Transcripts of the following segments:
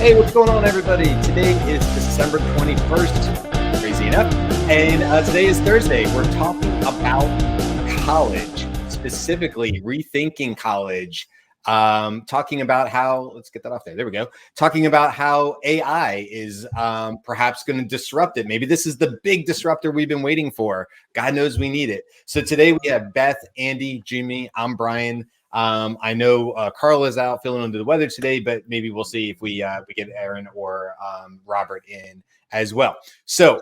Hey, what's going on, everybody? Today is December 21st, crazy enough, and today is Thursday. We're talking about college, specifically rethinking college, talking about how, let's get that off there. There we go. Talking about how AI is perhaps going to disrupt it. Maybe this is the big disruptor we've been waiting for. God knows we need it. So today we have Beth, Andy, Jyunmi. I'm Brian. I know Carl is out feeling under the weather today, but maybe we'll see if we get Aaron or Robert in as well. So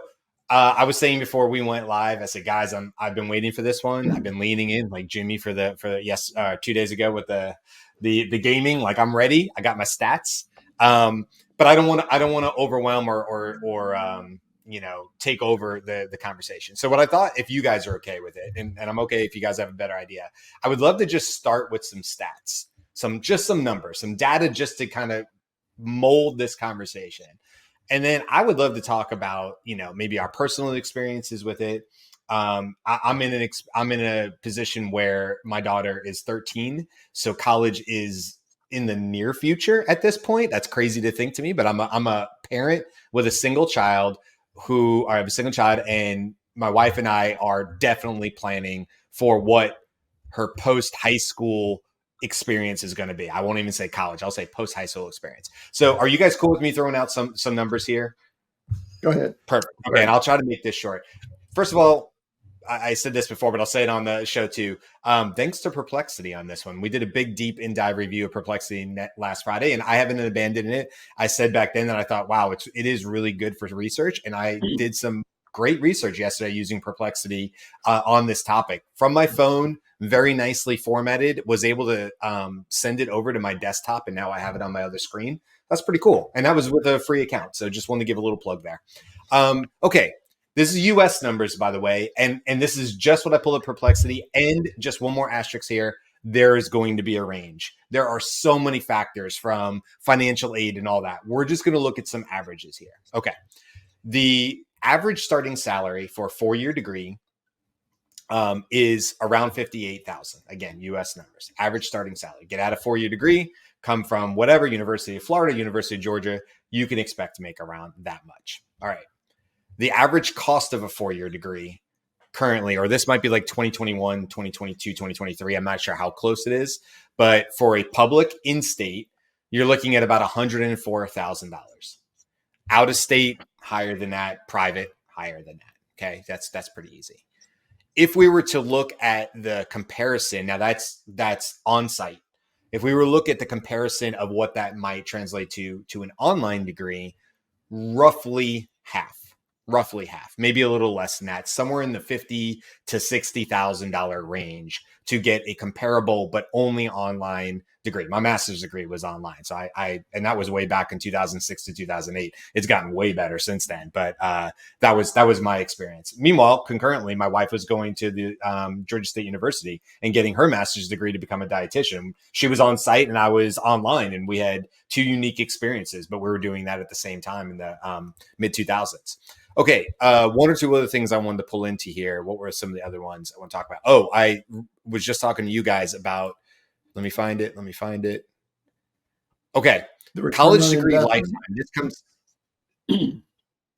I was saying before we went live, I said, guys, I've been waiting for this one. I've been leaning in like Jyunmi for 2 days ago with the gaming. Like, I'm ready. I got my stats, but I don't want to overwhelm or take over the conversation. So what I thought, if you guys are okay with it, and I'm okay if you guys have a better idea, I would love to just start with some stats, some numbers, some data, just to kind of mold this conversation. And then I would love to talk about, maybe our personal experiences with it. I'm in a position where my daughter is 13, so college is in the near future at this point. That's crazy to think to me, but I'm a parent with a single child I have a single child, and my wife and I are definitely planning for what her post high school experience is going to be. I won't even say college. I'll say post high school experience. So are you guys cool with me throwing out some numbers here? Go ahead. Perfect. Okay. And I'll try to make this short. First of all, I said this before, but I'll say it on the show too. Thanks to Perplexity on this one. We did a big, deep in-dive review of Perplexity last Friday, and I haven't abandoned it. I said back then that I thought, wow, it is really good for research. And I did some great research yesterday using Perplexity on this topic from my phone, very nicely formatted, was able to send it over to my desktop, and now I have it on my other screen. That's pretty cool. And that was with a free account. So just wanted to give a little plug there. Okay. This is US numbers, by the way, and this is just what I pulled at Perplexity. And just one more asterisk here, there is going to be a range. There are so many factors, from financial aid and all that. We're just going to look at some averages here. Okay. The average starting salary for a 4-year degree is around $58,000. Again, US numbers. Average starting salary. Get out a 4-year degree, come from whatever, University of Florida, University of Georgia, you can expect to make around that much. All right. The average cost of a 4-year degree currently, or this might be like 2021, 2022, 2023. I'm not sure how close it is, but for a public in-state, you're looking at about $104,000. Out of state, higher than that. Private, higher than that. Okay, that's pretty easy. If we were to look at the comparison, now that's on site. If we were to look at the comparison of what that might translate to an online degree, roughly half, maybe a little less than that, somewhere in the $50,000 to $60,000 range to get a comparable but only online degree. My master's degree was online, so and that was way back in 2006 to 2008. It's gotten way better since then, but that was my experience. Meanwhile, concurrently, my wife was going to the Georgia State University and getting her master's degree to become a dietitian. She was on site and I was online, and we had two unique experiences, but we were doing that at the same time in the mid 2000s. Okay, one or two other things I wanted to pull into here. What were some of the other ones I want to talk about? Oh, I was just talking to you guys about, let me find it. Okay, college degree lifetime. This comes,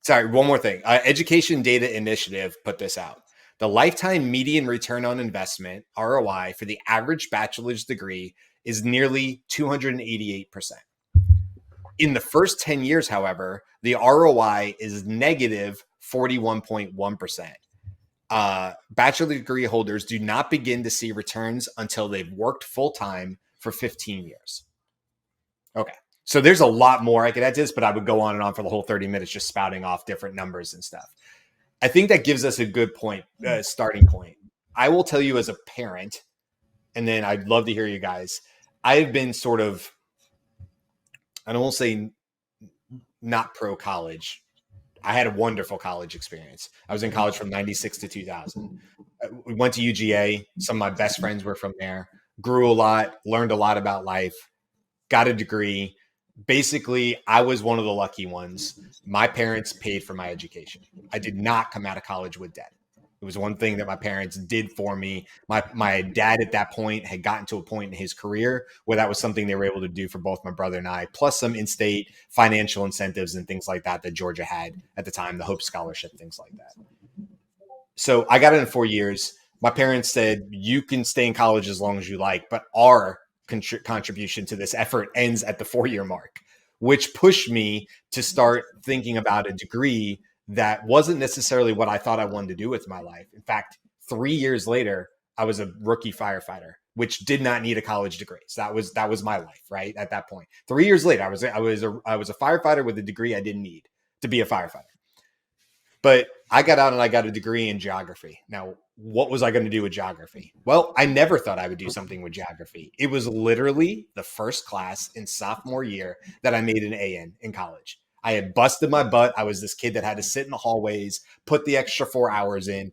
sorry, one more thing. Education Data Initiative put this out. The lifetime median return on investment, ROI, for the average bachelor's degree is nearly 288%. In the first 10 years, however, the ROI is negative 41.1%. Bachelor degree holders do not begin to see returns until they've worked full-time for 15 years. Okay, so there's a lot more I could add to this, but I would go on and on for the whole 30 minutes just spouting off different numbers and stuff. I think that gives us a good point, starting point. I will tell you as a parent, and then I'd love to hear you guys. I've been sort of, I don't want to say not pro college. I had a wonderful college experience. I was in college from 96 to 2000. We went to UGA. Some of my best friends were from there. Grew a lot, learned a lot about life, got a degree. Basically, I was one of the lucky ones. My parents paid for my education. I did not come out of college with debt. It was one thing that my parents did for me. My dad at that point had gotten to a point in his career where that was something they were able to do for both my brother and I, plus some in-state financial incentives and things like that that Georgia had at the time, the Hope Scholarship, things like that. So I got it in 4 years. My parents said, you can stay in college as long as you like, but our contribution to this effort ends at the 4-year mark, which pushed me to start thinking about a degree that wasn't necessarily what I thought I wanted to do with my life. In fact, 3 years later, I was a rookie firefighter, which did not need a college degree. So that was my life, right? At that point, 3 years later, I was a firefighter with a degree I didn't need to be a firefighter. But I got out and I got a degree in geography. Now, what was I going to do with geography? Well, I never thought I would do something with geography. It was literally the first class in sophomore year that I made an A in college. I had busted my butt. I was this kid that had to sit in the hallways, put the extra 4 hours in,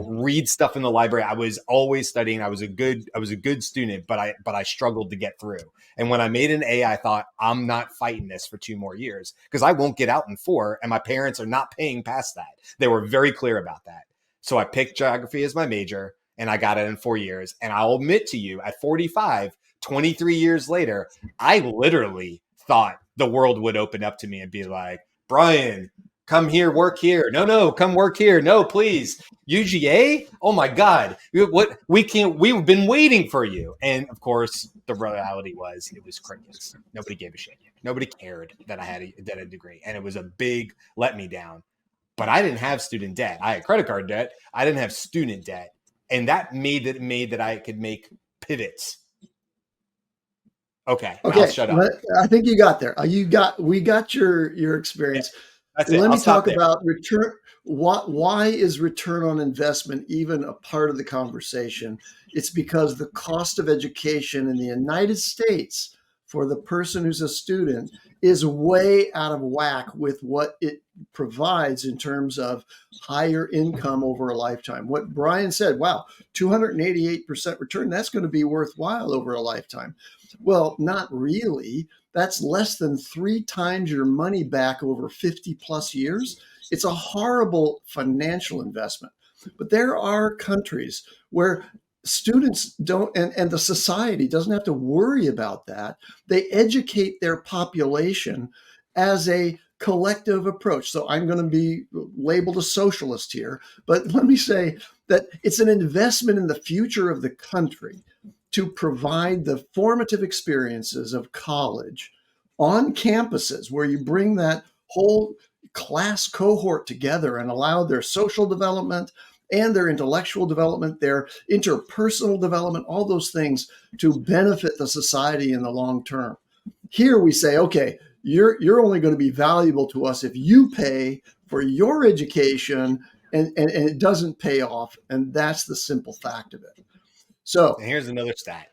read stuff in the library. I was always studying. I was a good student, but I struggled to get through. And when I made an A, I thought, I'm not fighting this for 2 more years because I won't get out in 4, and my parents are not paying past that. They were very clear about that. So I picked geography as my major, and I got it in 4 years. And I'll admit to you, at 45, 23 years later, I literally thought the world would open up to me and be like, Brian, come here, work here. No, come work here. No, please. UGA? Oh my God. We've been waiting for you. And of course, the reality was it was crickets. Nobody gave a shit. Nobody cared that I had a degree. And it was a big let me down. But I didn't have student debt. I had credit card debt. I didn't have student debt. And that made that I could make pivots. Okay. I'll shut up. I think you got there. We got your experience. Yeah, that's it. Let me talk about return. Why is return on investment even a part of the conversation? It's because the cost of education in the United States for the person who's a student is way out of whack with what it provides in terms of higher income over a lifetime. What Brian said, wow, 288% return, that's going to be worthwhile over a lifetime. Well, not really. That's less than 3 times your money back over 50 plus years. It's a horrible financial investment. But there are countries where students don't, and the society doesn't have to worry about that. They educate their population as a collective approach. So I'm going to be labeled a socialist here, but let me say that it's an investment in the future of the country to provide the formative experiences of college on campuses where you bring that whole class cohort together and allow their social development and their intellectual development, their interpersonal development, all those things to benefit the society in the long term. Here we say, okay, you're only going to be valuable to us if you pay for your education, and it doesn't pay off. And that's the simple fact of it. So and here's another stat.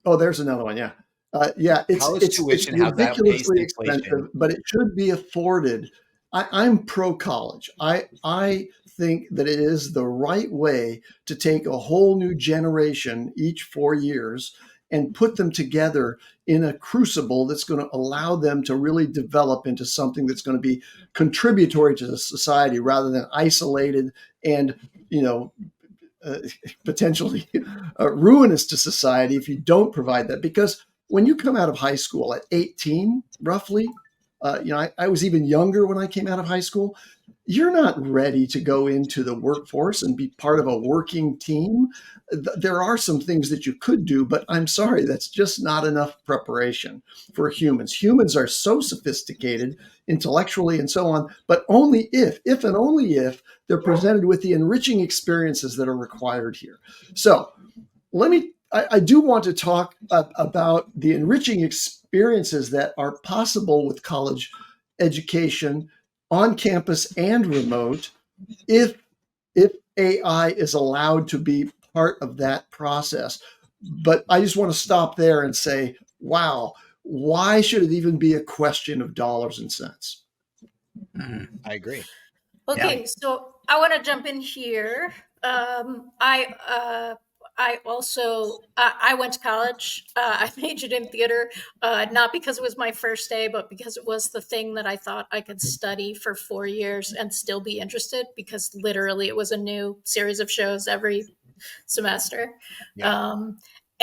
Oh, there's another one. Yeah. It's ridiculously expensive, but it should be afforded. I'm pro college. I think that it is the right way to take a whole new generation each 4 years and put them together in a crucible that's going to allow them to really develop into something that's going to be contributory to the society rather than isolated and, potentially ruinous to society if you don't provide that. Because when you come out of high school at 18, roughly, I was even younger when I came out of high school. You're not ready to go into the workforce and be part of a working team. There are some things that you could do, but I'm sorry, that's just not enough preparation for humans. Humans are so sophisticated intellectually and so on, but only if and only if they're presented with the enriching experiences that are required here. So I do want to talk about the enriching experiences that are possible with college education on campus and remote if AI is allowed to be part of that process. But I just want to stop there and say, wow, why should it even be a question of dollars and cents? I agree. Okay, so I want to jump in here. I also I went to college. I majored in theater, not because it was my first day, but because it was the thing that I thought I could study for 4 years and still be interested. Because literally, it was a new series of shows every semester. Yeah.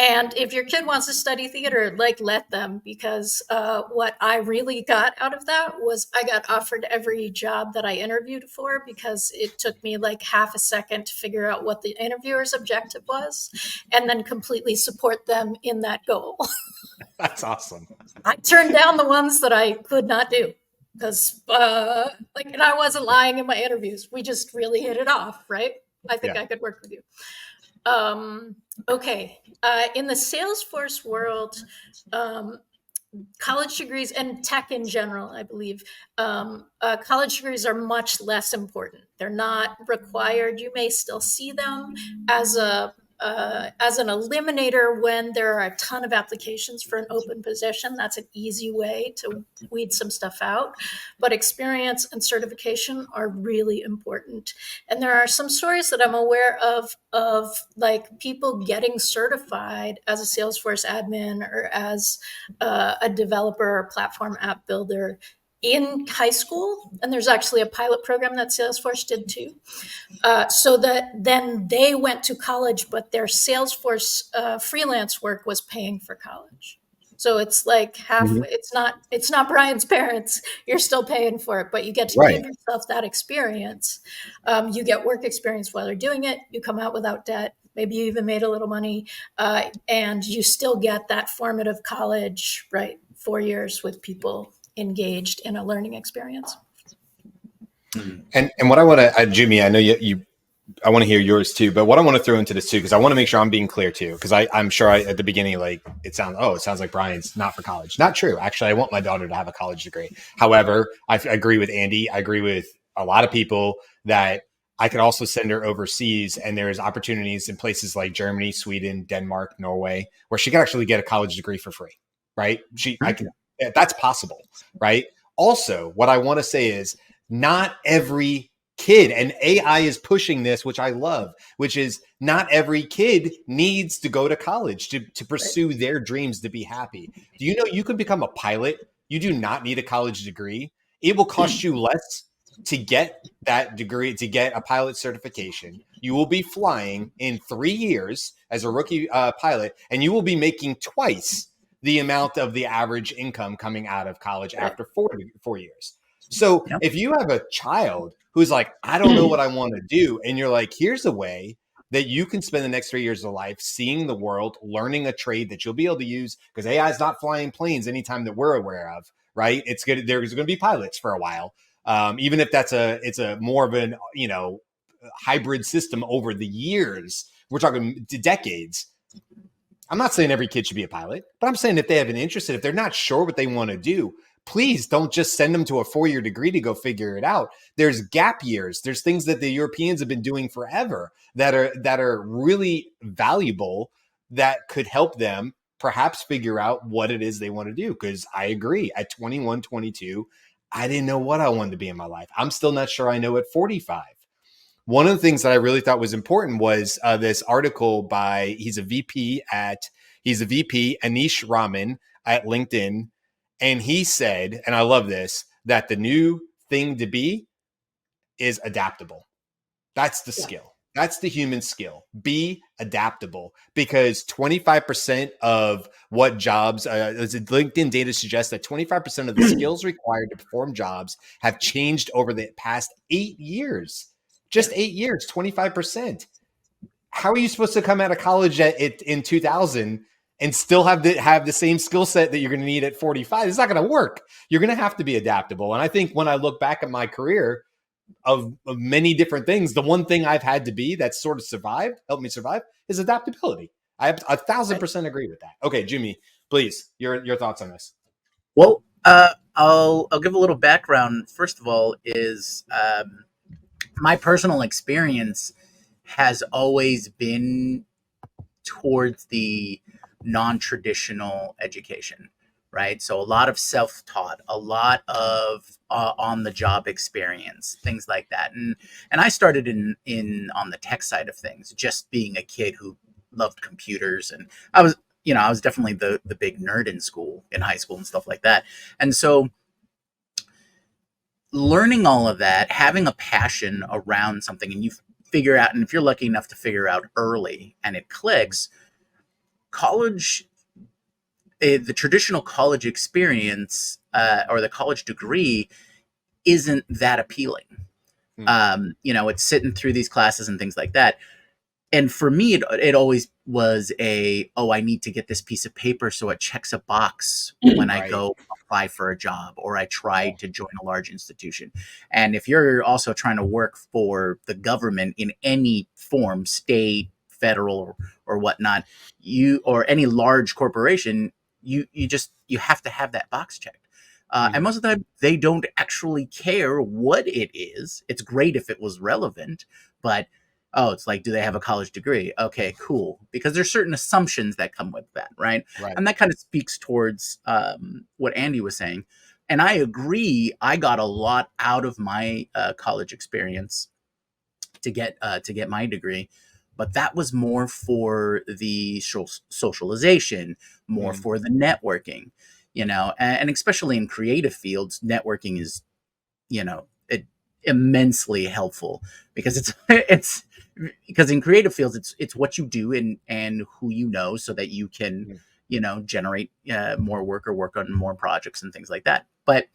And if your kid wants to study theater, like let them, because what I really got out of that was I got offered every job that I interviewed for because it took me like half a second to figure out what the interviewer's objective was and then completely support them in that goal. That's awesome. I turned down the ones that I could not do because, and I wasn't lying in my interviews. We just really hit it off, right? I think Yeah. I could work with you. Okay. In the Salesforce world, college degrees and tech in general, I believe, college degrees are much less important. They're not required. You may still see them as a as an eliminator when there are a ton of applications for an open position. That's an easy way to weed some stuff out. But experience and certification are really important. And there are some stories that I'm aware of like people getting certified as a Salesforce admin or as a developer or platform app builder in high school. And there's actually a pilot program that Salesforce did too. So that then they went to college, but their Salesforce freelance work was paying for college. So it's like half. Mhm. It's not Brian's parents. You're still paying for it, but you get to Right. give yourself that experience. You get work experience while you're doing it. You come out without debt. Maybe you even made a little money, and you still get that formative college, right? 4 years with people engaged in a learning experience. And what I want to, Jimmy, I know you I want to hear yours too, but what I want to throw into this too, because I want to make sure I'm being clear too, because I'm sure at the beginning, like it sounds like Brian's not for college. Not true. Actually, I want my daughter to have a college degree. However, I agree with Andy. I agree with a lot of people that I could also send her overseas, and there's opportunities in places like Germany, Sweden, Denmark, Norway, where she could actually get a college degree for free, right? That's possible, right? Also, what I want to say is not every kid, and AI is pushing this, which I love, which is not every kid needs to go to college to pursue their dreams, to be happy. Do you know you can become a pilot? You do not need a college degree. It will cost you less to get that degree, to get a pilot certification. You will be flying in 3 years as a rookie pilot, and you will be making twice the amount of the average income coming out of college after 4 years. So if you have a child who's like, I don't know what I want to do, and you're like, here's a way that you can spend the next 3 years of life seeing the world, learning a trade that you'll be able to use, because AI is not flying planes anytime that we're aware of, right? It's good. There's going to be pilots for a while, even if it's a more of an hybrid system over the years. We're talking decades. I'm not saying every kid should be a pilot, but I'm saying if they have an interest, if they're not sure what they want to do, please don't just send them to a 4-year degree to go figure it out. There's gap years. There's things that the Europeans have been doing forever that are really valuable, that could help them perhaps figure out what it is they want to do. Because I agree, at 21, 22, I didn't know what I wanted to be in my life. I'm still not sure I know at 45. One of the things that I really thought was important was this article by, he's a VP, Anish Raman at LinkedIn. And he said, and I love this, that the new thing to be is adaptable. That's the skill. That's the human skill. Be adaptable, because 25% of what jobs, LinkedIn data suggests that 25% of the skills required to perform jobs have changed over the past 8 years. Just 8 years, 25%. How are you supposed to come out of college in 2000 and still have the same skill set that you're going to need at 45? It's not going to work. You're going to have to be adaptable. And I think when I look back at my career of many different things, the one thing I've had to be that's sort of helped me survive, is adaptability. I have 1,000% agree with that. Okay, Jimmy, please, your thoughts on this. Well, I'll give a little background. First of all, is my personal experience has always been towards the non-traditional education, right? So a lot of self-taught, a lot of on-the-job experience, things like that. And I started in on the tech side of things, just being a kid who loved computers, and I was definitely the big nerd in school, in high school and stuff like that. And so learning all of that, having a passion around something, and you figure out, and if you're lucky enough to figure out early and it clicks, college, the traditional college experience, or the college degree isn't that appealing. It's sitting through these classes and things like that. And for me, it always was I need to get this piece of paper so it checks a box when I go apply for a job, or I try to join a large institution. And if you're also trying to work for the government in any form, state, federal, or whatnot, or any large corporation, you have to have that box checked. And most of the time, they don't actually care what it is. It's great if it was relevant, but it's like, do they have a college degree? Okay, cool. Because there's certain assumptions that come with that, right? And that kind of speaks towards what Andy was saying. And I agree. I got a lot out of my college experience to get my degree, but that was more for the socialization, more for the networking, and especially in creative fields, networking is, immensely helpful, because it's because in creative fields, it's what you do and who you know, so that you can, generate more work, or work on more projects and things like that. But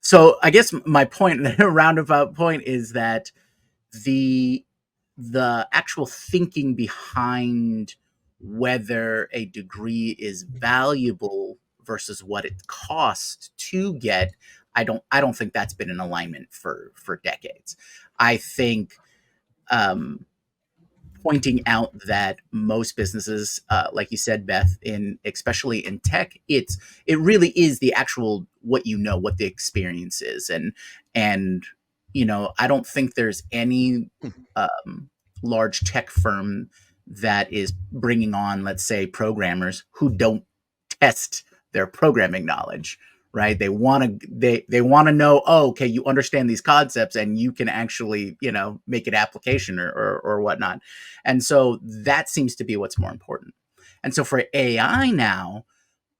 so I guess my point, a roundabout point, is that the actual thinking behind whether a degree is valuable versus what it costs to get, I don't think that's been in alignment for decades. I think pointing out that most businesses, like you said, Beth, especially in tech, it really is the actual what the experience is, and I don't think there's any large tech firm that is bringing on, let's say, programmers who don't test their programming knowledge. Right? They want to know, okay, you understand these concepts and you can actually, make it application or whatnot. And so that seems to be what's more important. And so for AI now,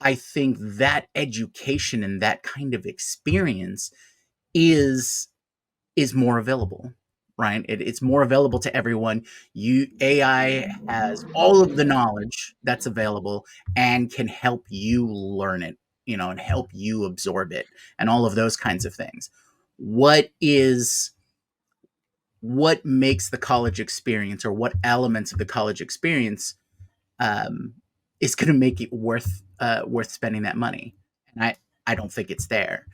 I think that education and that kind of experience is more available, right? It's more available to everyone. AI has all of the knowledge that's available and can help you learn it, and help you absorb it, and all of those kinds of things. What makes the college experience, or what elements of the college experience is going to make it worth spending that money? And I don't think it's there.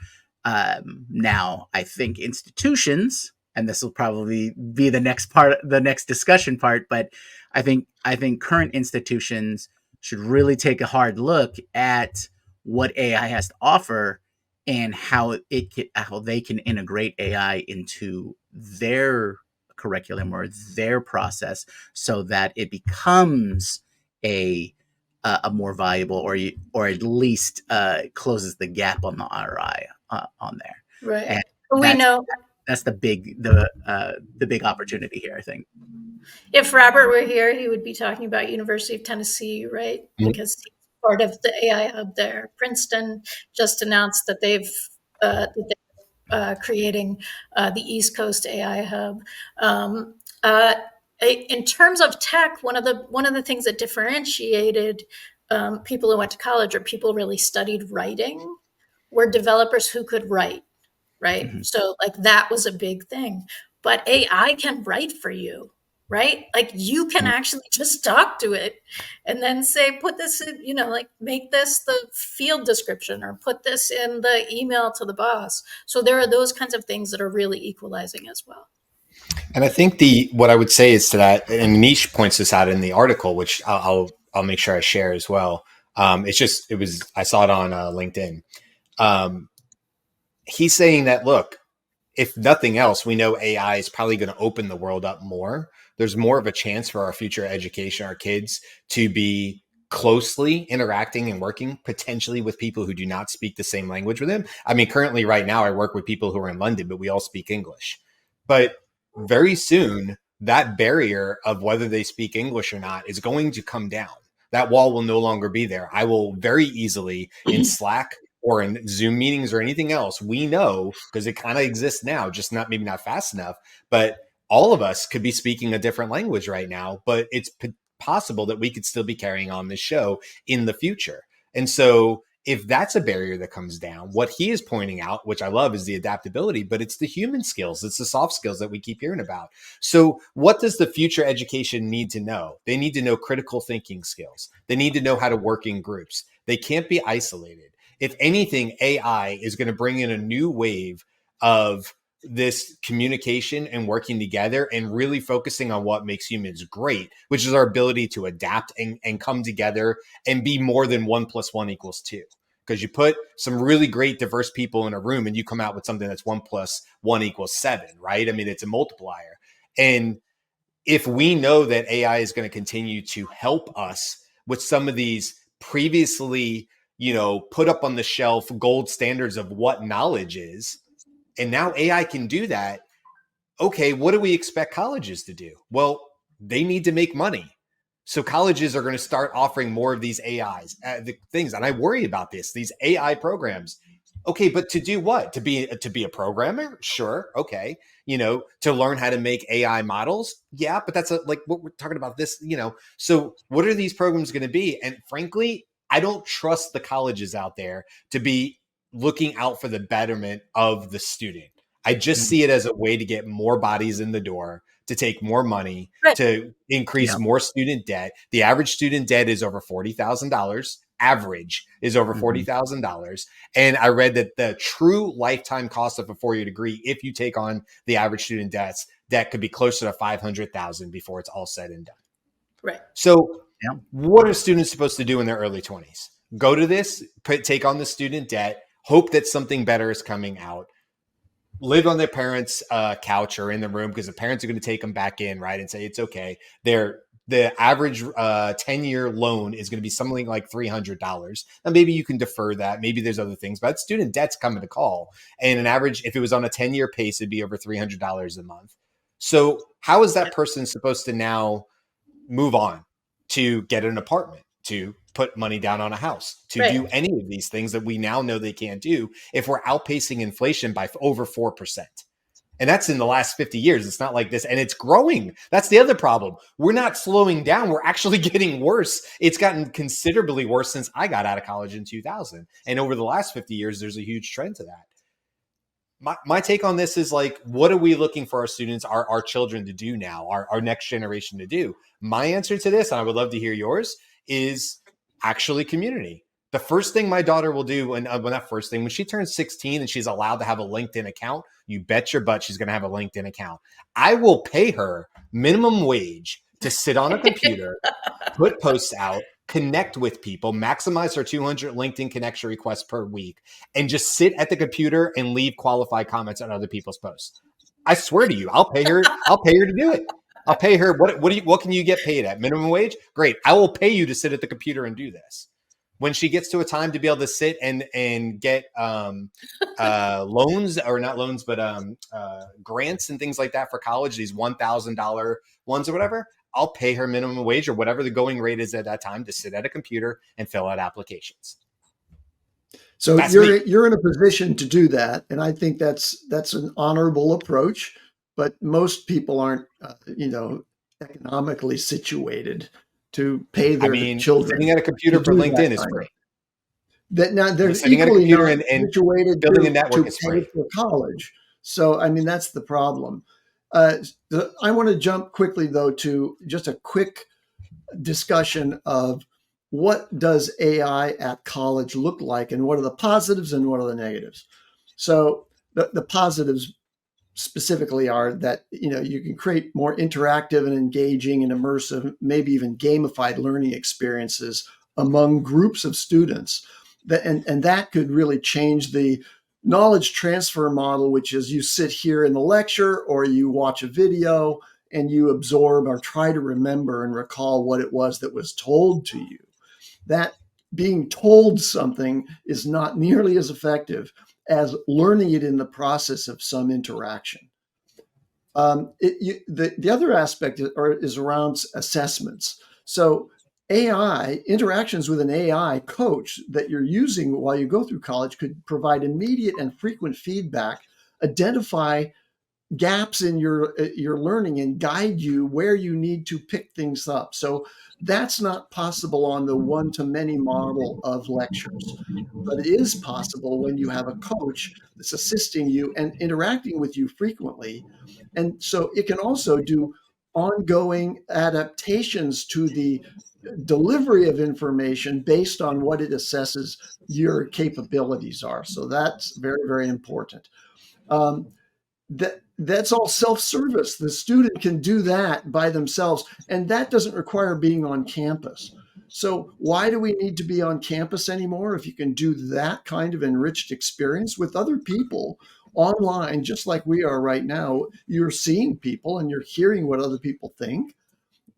Now, I think institutions, and this will probably be the next discussion part, but I think current institutions should really take a hard look at what AI has to offer, and how they can integrate AI into their curriculum or their process, so that it becomes a more valuable, or at least closes the gap on the ROI on there. Right. And We know that's the big opportunity here, I think. if Robert were here, he would be talking about University of Tennessee, right? Because he's part of the AI hub there. Princeton just announced that they're creating the East Coast AI hub. In terms of tech, one of the things that differentiated people who went to college, or people really studied writing, were developers who could write, right? So like that was a big thing. But AI can write for you, right? Like you can actually just talk to it and then say, put this in, like make this the field description, or put this in the email to the boss. So there are those kinds of things that are really equalizing as well. And I think what I would say is to that, and Niche points this out in the article, which I'll make sure I share as well. I saw it on LinkedIn. He's saying that, look, if nothing else, we know AI is probably going to open the world up more. There's more of a chance for our future education, our kids, to be closely interacting and working potentially with people who do not speak the same language with them. I mean, currently right now I work with people who are in London, but we all speak English. But very soon that barrier of whether they speak English or not is going to come down. That wall will no longer be there. I will very easily in Slack or in Zoom meetings or anything else, we know, because it kind of exists now, just not maybe not fast enough, but all of us could be speaking a different language right now, but it's possible that we could still be carrying on this show in the future. And so if that's a barrier that comes down, what he is pointing out, which I love, is the adaptability, but it's the human skills. It's the soft skills that we keep hearing about. So what does the future education need to know? They need to know critical thinking skills. They need to know how to work in groups. They can't be isolated. If anything, AI is going to bring in a new wave of this communication and working together and really focusing on what makes humans great, which is our ability to adapt and come together and be more than 1 + 1 = 2. Because you put some really great diverse people in a room and you come out with something that's 1 + 1 = 7, right? I mean, it's a multiplier. And if we know that AI is going to continue to help us with some of these previously, put up on the shelf gold standards of what knowledge is, and now AI can do that. Okay, what do we expect colleges to do? Well, they need to make money. So colleges are going to start offering more of these AIs, the things. And I worry about these AI programs. Okay, but to do what? To be a programmer? Sure. Okay. To learn how to make AI models. Yeah, but that's like what we're talking about this, So what are these programs going to be? And frankly, I don't trust the colleges out there to be looking out for the betterment of the student. I just see it as a way to get more bodies in the door, to take more money, Right. to increase more student debt. The average student debt is over $40,000. Average is over $40,000. And I read that the true lifetime cost of a 4-year degree, if you take on the average student debts, that could be closer to $500,000 before it's all said and done. Right. So what are students supposed to do in their early 20s? Go to this, take on the student debt, hope that something better is coming out, live on their parents' couch or in the room, because the parents are going to take them back in, right, and say it's okay. The average 10-year loan is going to be something like $300. Now, maybe you can defer that. Maybe there's other things, but student debt's coming to call. And an average, if it was on a 10-year pace, it'd be over $300 a month. So how is that person supposed to now move on to get an apartment, to put money down on a house, to do any of these things that we now know they can't do if we're outpacing inflation by over 4%? And that's in the last 50 years. It's not like this. And it's growing. That's the other problem. We're not slowing down. We're actually getting worse. It's gotten considerably worse since I got out of college in 2000. And over the last 50 years, there's a huge trend to that. My take on this is like, what are we looking for our students, our children to do now, our next generation to do? My answer to this, and I would love to hear yours, is actually community. The first thing my daughter will do, when she turns 16 and she's allowed to have a LinkedIn account, you bet your butt she's going to have a LinkedIn account. I will pay her minimum wage to sit on a computer, put posts out, connect with people, maximize her 200 LinkedIn connection requests per week, and just sit at the computer and leave qualified comments on other people's posts. I swear to you, I'll pay her to do it. I'll pay her. What can you get paid at? Minimum wage? Great. I will pay you to sit at the computer and do this. When she gets to a time to be able to sit and get loans, or not loans, but grants and things like that for college, these $1,000 ones or whatever, I'll pay her minimum wage or whatever the going rate is at that time to sit at a computer and fill out applications. So you're in a position to do that, and I think that's an honorable approach. But most people aren't, economically situated to pay their children. Sitting at a computer for LinkedIn is free. That now they're sitting at a equally computer not and situated building a network to is pay free. for college. So that's the problem. I want to jump quickly though to just a quick discussion of what does AI at college look like, and what are the positives and what are the negatives. So the positives specifically are that you can create more interactive and engaging and immersive, maybe even gamified learning experiences among groups of students. And that could really change the knowledge transfer model, which is you sit here in the lecture or you watch a video and you absorb or try to remember and recall what it was that was told to you. That being told something is not nearly as effective as learning it in the process of some interaction. The other aspect is around assessments. So AI interactions with an AI coach that you're using while you go through college could provide immediate and frequent feedback, identify gaps in your learning, and guide you where you need to pick things up. So that's not possible on the one-to-many model of lectures, but it is possible when you have a coach that's assisting you and interacting with you frequently. And so it can also do ongoing adaptations to the delivery of information based on what it assesses your capabilities are. So that's very, very important. That's all self-service. The student can do that by themselves, and that doesn't require being on campus. So why do we need to be on campus anymore if you can do that kind of enriched experience with other people online, just like we are right now? You're seeing people and you're hearing what other people think.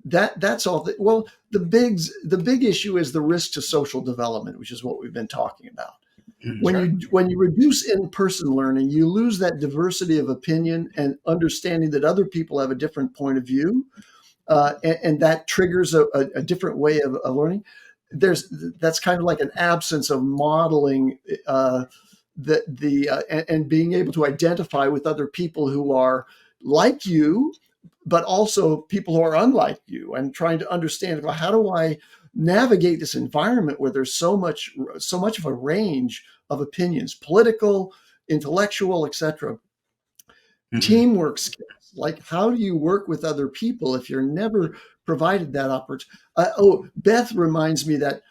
That's all. Well, the big issue is the risk to social development, which is what we've been talking about. When you reduce in-person learning, you lose that diversity of opinion and understanding that other people have a different point of view, and that triggers a different way of learning. That's kind of like an absence of modeling, and being able to identify with other people who are like you, but also people who are unlike you, and trying to understand, well, how do I navigate this environment where there's so much of a range of opinions, political, intellectual, etc. Mm-hmm. Teamwork skills, like how do you work with other people if you're never provided that opportunity? Beth reminds me that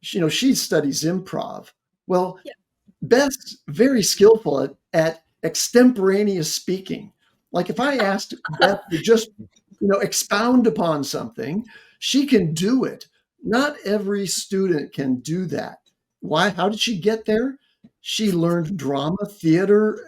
she studies improv. Well, yeah. Beth's very skillful at extemporaneous speaking. Like if I asked Beth to just expound upon something, she can do it. Not every student can do that. Why? How did she get there? She learned drama, theater,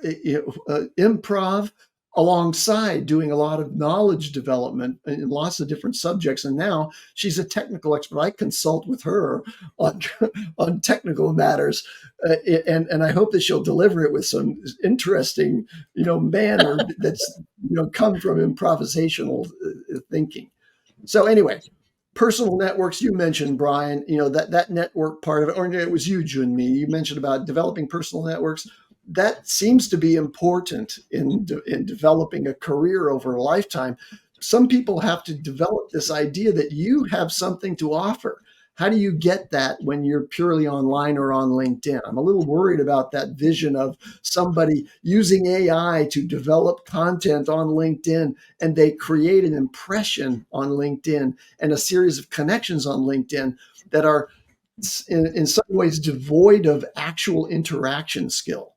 improv, alongside doing a lot of knowledge development in lots of different subjects. And now she's a technical expert. I consult with her on technical matters, and I hope that she'll deliver it with some interesting, manner that's come from improvisational thinking. So anyway, personal networks, you mentioned, Brian, that network part of it, or it was you, Jyunmi, you mentioned about developing personal networks. That seems to be important in developing a career over a lifetime. Some people have to develop this idea that you have something to offer. How do you get that when you're purely online or on LinkedIn? I'm a little worried about that vision of somebody using AI to develop content on LinkedIn, and they create an impression on LinkedIn and a series of connections on LinkedIn that are in some ways devoid of actual interaction skill.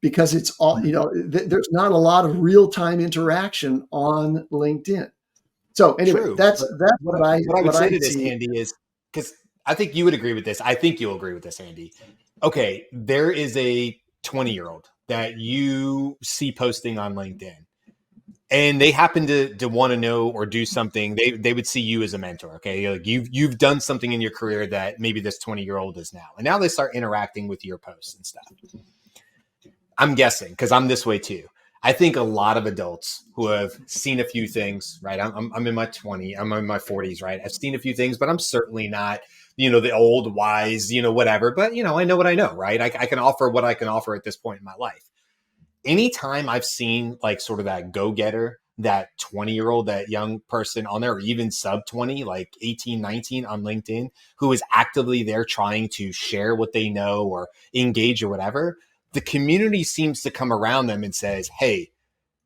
Because it's all, there's not a lot of real-time interaction on LinkedIn. So anyway, True. that's what I would say to this, see. Andy, is because I think you would agree with this. I think you'll agree with this, Andy. Okay, there is a 20-year-old that you see posting on LinkedIn, and they happen to want to know or do something. They would see you as a mentor. Okay, like you've done something in your career that maybe this 20-year-old is now, and now they start interacting with your posts and stuff. I'm guessing, because I'm this way too. I think a lot of adults who have seen a few things, right? I'm in my 20s, I'm in my 40s, right? I've seen a few things, but I'm certainly not, the old wise, whatever. But, I know what I know, right? I can offer what I can offer at this point in my life. Anytime I've seen like sort of that go-getter, that 20-year-old, that young person on there, or even sub 20, like 18, 19 on LinkedIn, who is actively there trying to share what they know or engage or whatever, the community seems to come around them and says, hey,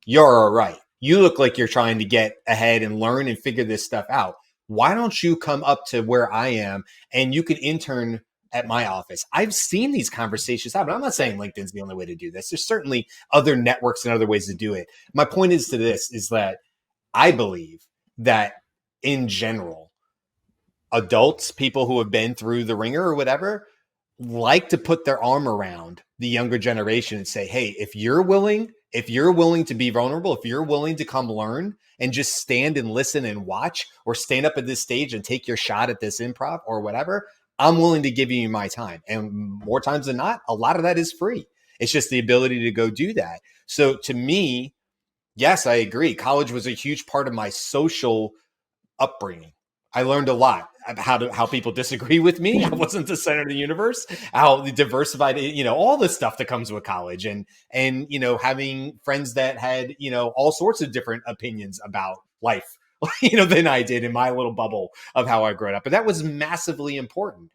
you're all right. You look like you're trying to get ahead and learn and figure this stuff out. Why don't you come up to where I am and you can intern at my office? I've seen these conversations happen. I'm not saying LinkedIn's the only way to do this. There's certainly other networks and other ways to do it. My point is that I believe that in general, adults, people who have been through the ringer or whatever, like to put their arm around the younger generation and say, hey, if you're willing to be vulnerable, if you're willing to come learn and just stand and listen and watch, or stand up at this stage and take your shot at this improv or whatever, I'm willing to give you my time. And more times than not, a lot of that is free. It's just the ability to go do that. So to me, Yes, I agree. College was a huge part of my social upbringing. I learned a lot about how people disagree with me. I wasn't the center of the universe. How diversified, all the stuff that comes with college, and having friends that had all sorts of different opinions about life, than I did in my little bubble of how I grew up. But that was massively important.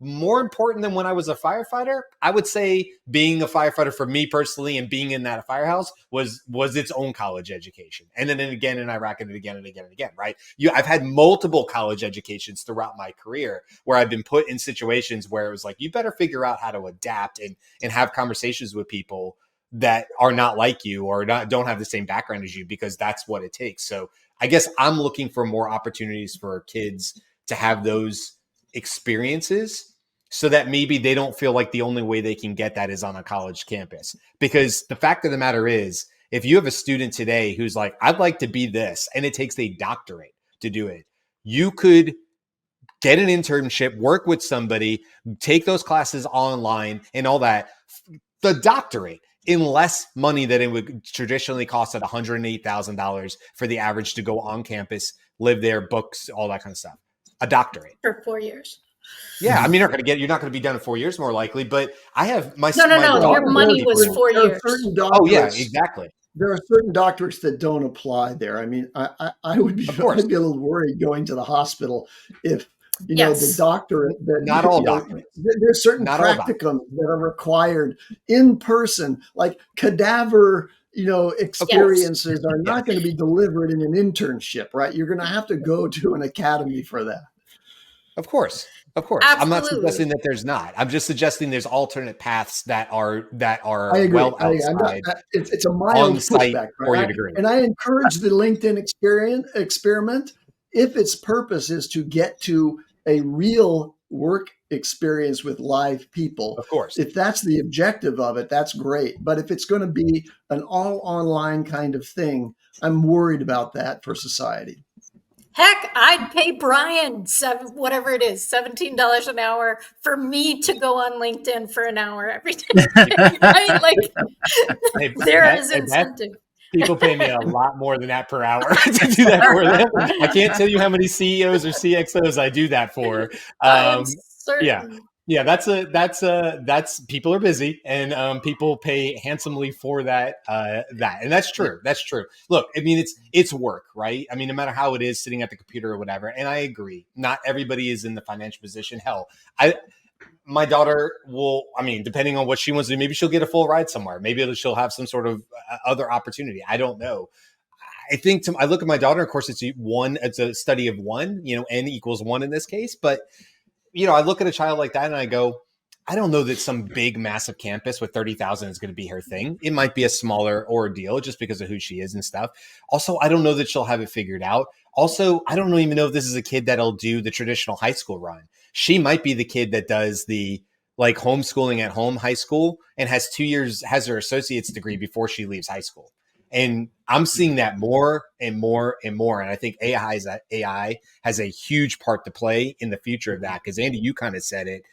More important than when I was a firefighter, I would say being a firefighter for me personally and being in that firehouse was its own college education. And then again in Iraq and again and again and again, right? I've had multiple college educations throughout my career where I've been put in situations where it was like, you better figure out how to adapt and have conversations with people that are not like you or don't have the same background as you, because that's what it takes. So I guess I'm looking for more opportunities for kids to have those experiences so that maybe they don't feel like the only way they can get that is on a college campus. Because the fact of the matter is, if you have a student today who's like, I'd like to be this, and it takes a doctorate to do it, you could get an internship, work with somebody, take those classes online and all that. The doctorate in less money than it would traditionally cost at $108,000 for the average to go on campus, live there, books, all that kind of stuff. A doctorate for 4 years. Yeah, I mean, you're not going to be done in 4 years, more likely. But I have my No. daughter, Your money was 4 years. Oh yeah, exactly. There are certain doctorates that don't apply there. I mean, I would be, I'd be a little worried going to the hospital if the doctorate that not all doctorates. There's certain practicums that are required in person, like cadaver experiences are not going to be delivered in an internship, right? You're going to have to go to an academy for that. Of course. Absolutely. I'm not suggesting that there's not. I'm just suggesting there's alternate paths that are I agree. well outside. It's a mild pushback, right? For your degree. And I encourage the LinkedIn experiment if its purpose is to get to a real work experience with live people. Of course. If that's the objective of it, that's great. But if it's going to be an all online kind of thing, I'm worried about that for society. Heck, I'd pay Brian $17 an hour for me to go on LinkedIn for an hour every day. Right? Like, there is incentive. People pay me a lot more than that per hour to do that for them. I can't tell you how many CEOs or CXOs I do that for. Yeah, that's people are busy and people pay handsomely for that. And that's true. That's true. Look, I mean, it's work, right? I mean, no matter how it is sitting at the computer or whatever. And I agree, not everybody is in the financial position. Hell, my daughter will, I mean, depending on what she wants to do, maybe she'll get a full ride somewhere. Maybe she'll have some sort of other opportunity. I don't know. I think I look at my daughter, of course, it's a study of one, n equals 1 in this case, but I look at a child like that and I go, I don't know that some big, massive campus with 30,000 is going to be her thing. It might be a smaller ordeal just because of who she is and stuff. Also, I don't know that she'll have it figured out. Also, I don't even know if this is a kid that'll do the traditional high school run. She might be the kid that does the like homeschooling at home high school and has 2 years, has her associate's degree before she leaves high school. And I'm seeing that more and more and more. And I think AI has a huge part to play in the future of that. Because Andy, you kind of said it.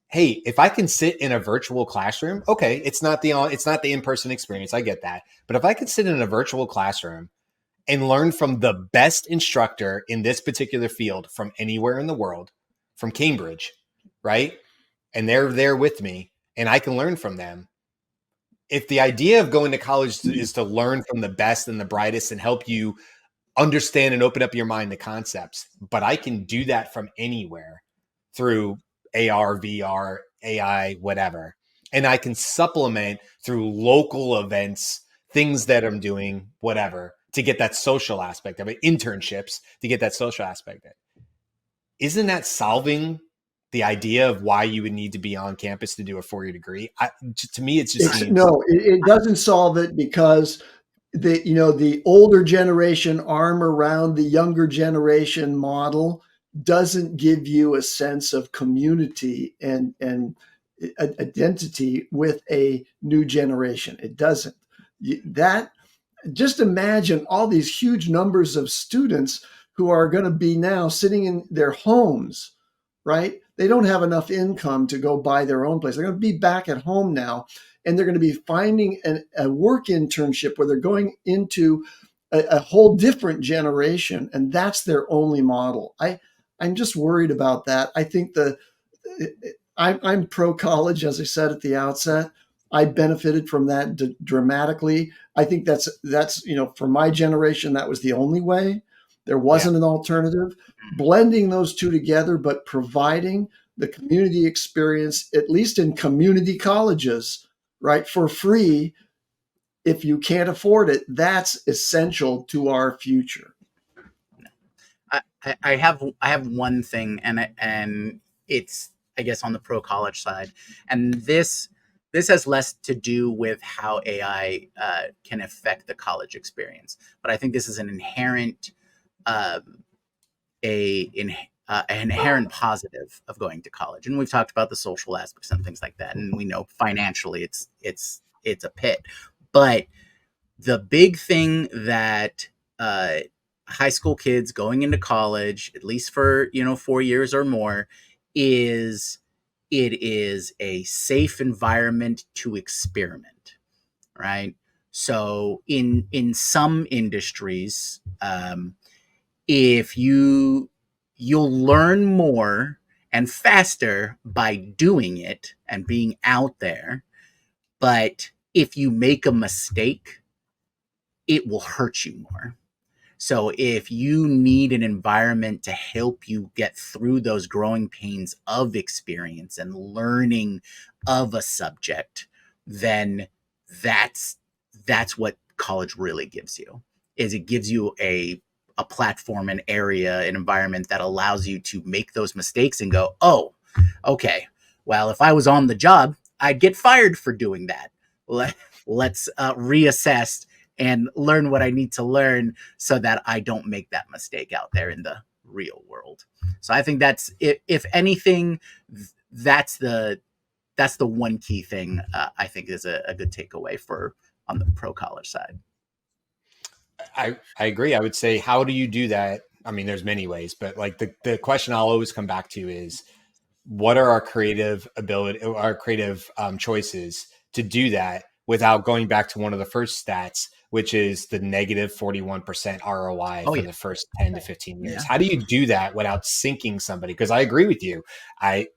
Hey, if I can sit in a virtual classroom, okay, it's not the in-person experience. I get that. But if I could sit in a virtual classroom and learn from the best instructor in this particular field from anywhere in the world, from Cambridge, right? And they're there with me and I can learn from them. If the idea of going to college is to learn from the best and the brightest and help you understand and open up your mind to concepts, but I can do that from anywhere through AR, VR, AI, whatever. And I can supplement through local events, things that I'm doing, whatever, to get that social aspect of it, internships to get that social aspect of it. Isn't that solving the idea of why you would need to be on campus to do a 4-year degree? To me, it's just it doesn't solve it because the older generation arm around the younger generation model doesn't give you a sense of community and identity with a new generation. It doesn't. Just imagine all these huge numbers of students who are going to be now sitting in their homes, right? they don't have enough income to go buy their own place. They're going to be back at home now, and they're going to be finding a work internship where they're going into a whole different generation, and that's their only model. I'm just worried about that. I think I'm pro college, as I said at the outset. I benefited from that dramatically. I think that's for my generation, that was the only way. There wasn't an alternative. Blending those two together, but providing the community experience, at least in community colleges, right, for free. If you can't afford it, that's essential to our future. I have one thing, and it's, I guess, on the pro college side, and this has less to do with how AI can affect the college experience, but I think this is an inherent an inherent positive of going to college. And we've talked about the social aspects and things like that, and we know financially it's a pit, but the big thing that high school kids going into college, at least for 4 years or more, is it is a safe environment to experiment, right? So in some industries, if you'll learn more and faster by doing it and being out there, but if you make a mistake, it will hurt you more. So if you need an environment to help you get through those growing pains of experience and learning of a subject, then that's what college really gives you. Is it gives you a platform, an area, an environment that allows you to make those mistakes and go, oh, okay, well, if I was on the job, I'd get fired for doing that. Let's reassess and learn what I need to learn so that I don't make that mistake out there in the real world. So I think that's, if anything, that's the one key thing I think is a good takeaway for on the pro college side. I agree. I would say, how do you do that? I mean, there's many ways, but like the question I'll always come back to is, what are our creative ability, our creative choices to do that without going back to one of the first stats, which is the negative 41% ROI for the first 10 to 15 years. How do you do that without sinking somebody? Because I agree with you. I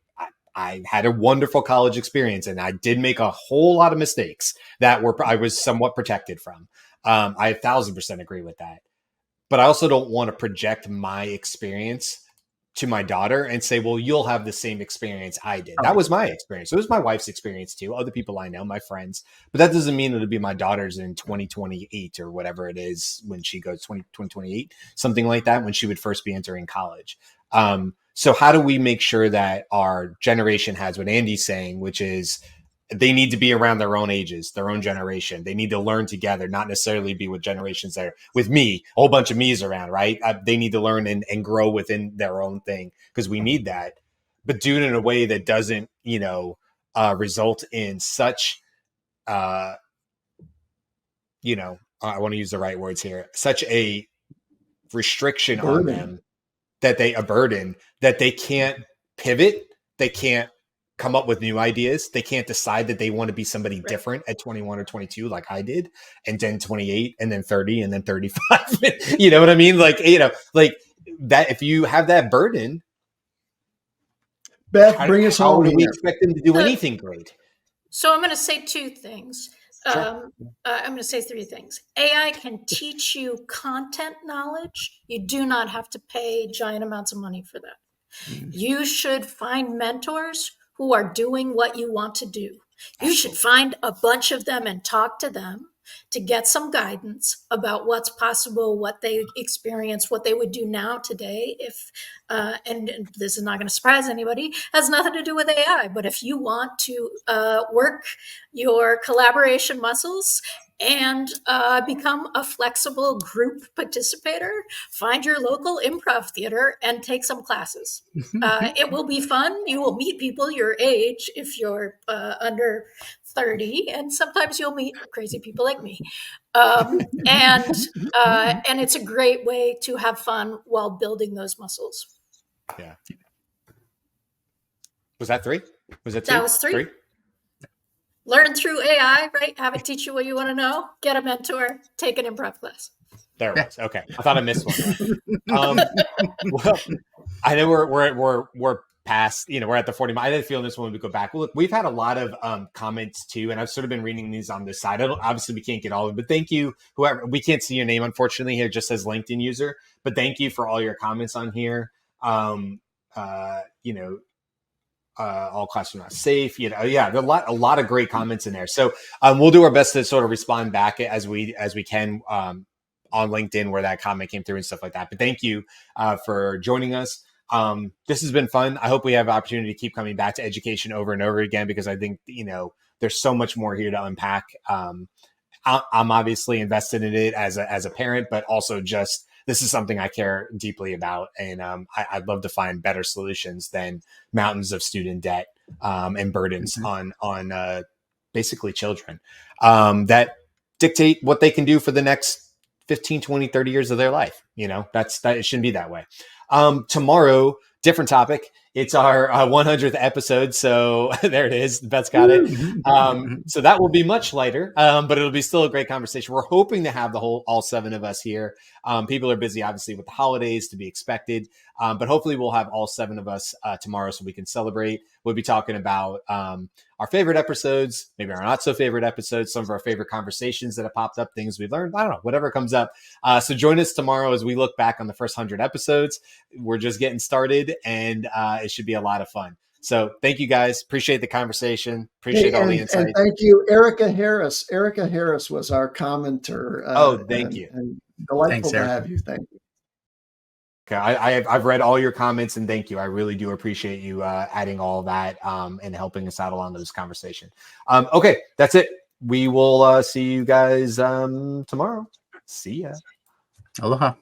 had a wonderful college experience, and I did make a whole lot of mistakes that I was somewhat protected from. I 1,000% agree with that. But I also don't want to project my experience to my daughter and say, well, you'll have the same experience I did. That was my experience. It was my wife's experience too. Other people I know, my friends, but that doesn't mean it'll be my daughter's in 2028 or whatever it is when she goes 2028, something like that, when she would first be entering college. So how do we make sure that our generation has what Andy's saying, which is they need to be around their own ages, their own generation. They need to learn together, not necessarily be with generations that are with me, a whole bunch of me's around, right? They need to learn and grow within their own thing, because we need that, but do it in a way that doesn't, result in such, I want to use the right words here, such a restriction on them a burden that they can't pivot. They can't come up with new ideas. They can't decide that they want to be somebody different at 21 or 22, like I did, and then 28 and then 30 and then 35. You know what I mean? Like that, if you have that burden, Beth, bring us home. How do we expect them to do anything great? So I'm going to say two things. Sure. I'm going to say three things. AI can teach you content knowledge. You do not have to pay giant amounts of money for that. You should find mentors who are doing what you want to do. You should find a bunch of them and talk to them to get some guidance about what's possible, what they experience, what they would do now today. If and this is not going to surprise anybody, has nothing to do with AI. But if you want to work your collaboration muscles and become a flexible group participator, find your local improv theater and take some classes. It will be fun. You will meet people your age if you're under 30, and sometimes you'll meet crazy people like me. And it's a great way to have fun while building those muscles. Yeah. Was that 3? Was it 2? That was 3. Learn through AI, right? Have it teach you what you want to know. Get a mentor. Take an improv class. There it was. Okay, I thought I missed one. Well, I know we're past. We're at the 40. I didn't feel this one would go back. Well, look, we've had a lot of comments too, and I've sort of been reading these on this side. Obviously, we can't get all of them, but thank you, whoever. We can't see your name, unfortunately. Here it just says LinkedIn user, but thank you for all your comments on here. All classes are not safe. There are a lot of great comments in there. So we'll do our best to sort of respond back as we can on LinkedIn where that comment came through and stuff like that. But thank you for joining us. This has been fun. I hope we have opportunity to keep coming back to education over and over again, because I think, there's so much more here to unpack. I'm obviously invested in it as a parent, but also just, this is something I care deeply about. And I'd love to find better solutions than mountains of student debt and burdens on basically children that dictate what they can do for the next 15, 20, 30 years of their life. It shouldn't be that way. Tomorrow, different topic. It's our 100th episode. So there it is. Beth's got it. So that will be much lighter, but it'll be still a great conversation. We're hoping to have all 7 of us here. People are busy, obviously, with the holidays, to be expected. But hopefully we'll have all 7 of us tomorrow so we can celebrate. We'll be talking about our favorite episodes, maybe our not so favorite episodes, some of our favorite conversations that have popped up, things we learned. I don't know, whatever comes up. So join us tomorrow as we look back on the first 100 episodes. We're just getting started, and it should be a lot of fun. So thank you guys. Appreciate the conversation. Appreciate all the insight. And thank you, Erica Harris. Erica Harris was our commenter. Thank you. And delightful to have you. Thank you. Okay, I've read all your comments, and thank you. I really do appreciate you adding all of that and helping us out along this conversation. Okay, that's it. We will see you guys tomorrow. See ya. Aloha.